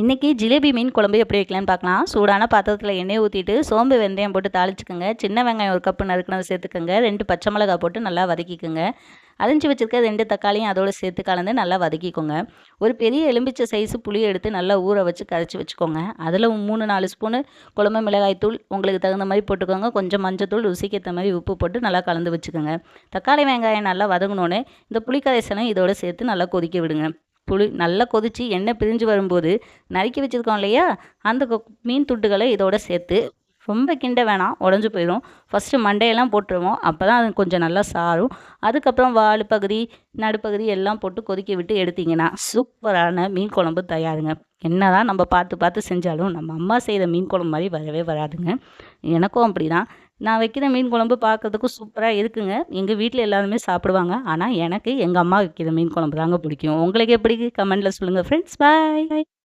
இன்றைக்கி ஜிலேபி மீன் குழம்பு எப்படி வைக்கலான்னு பார்க்கலாம். சூடான பாத்திரத்தில் எண்ணெய் ஊற்றிட்டு சோம்பு வெந்தயம் போட்டு தாளிச்சுக்கோங்க. சின்ன வெங்காயம் ஒரு கப்பு நறுக்கினது சேர்த்துக்கோங்க. 2 பச்சை மிளகாய் போட்டு நல்லா வதக்கிக்கோங்க. அரிஞ்சு வச்சுருக்க 2 தக்காளியும் அதோடு சேர்த்து கலந்து நல்லா வதக்கிக்கோங்க. ஒரு பெரிய எலும்பிச்சை சைஸு புளி எடுத்து நல்லா ஊற வச்சு கரைச்சி வச்சுக்கோங்க. அதில் 3-4 ஸ்பூனு குழம்பு மிளகாய் தூள் உங்களுக்கு தகுந்த மாதிரி போட்டுக்கோங்க. கொஞ்சம் மஞ்சத்தூள், ருசிக்கு ஏற்ற மாதிரி உப்பு போட்டு நல்லா கலந்து வச்சுக்கோங்க. தக்காளி வெங்காயம் நல்லா வதங்கினோன்னே இந்த புளி கரைசலையும் இதோடு சேர்த்து நல்லா கொதிக்க விடுங்க. நல்லா கொதித்து எண்ணெய் பிரிஞ்சு வரும்போது நறுக்கி வச்சுருக்கோம் இல்லையா, அந்த மீன் துண்டுகளை இதோட சேர்த்து ரொம்ப கிண்ட வேணாம், உடஞ்சி போயிடும். ஃபஸ்ட்டு மண்டையெல்லாம் போட்டுருவோம், அப்போ தான் அது கொஞ்சம் நல்லா சாரும். அதுக்கப்புறம் வால் பகுதி, நடுப்பகுதி எல்லாம் போட்டு கொதிக்க விட்டு எடுத்திங்கன்னா சூப்பரான மீன் குழம்பு தயாருங்க. என்ன தான் நம்ம பார்த்து பார்த்து செஞ்சாலும் நம்ம அம்மா செய்கிற மீன் குழம்பு மாதிரி வரவே வராதுங்க. எனக்கும் அப்படி தான். நான் வைக்கிற மீன் குழம்பு பார்க்கறதுக்கும் சூப்பராக இருக்குங்க. எங்கள் வீட்டில் எல்லாருமே சாப்பிடுவாங்க. ஆனால் எனக்கு எங்கள் அம்மா வைக்கிற மீன் குழம்பு தாங்க பிடிக்கும். உங்களுக்கு எப்படி? கமெண்ட்டில் சொல்லுங்கள் ஃப்ரெண்ட்ஸ். பாய்.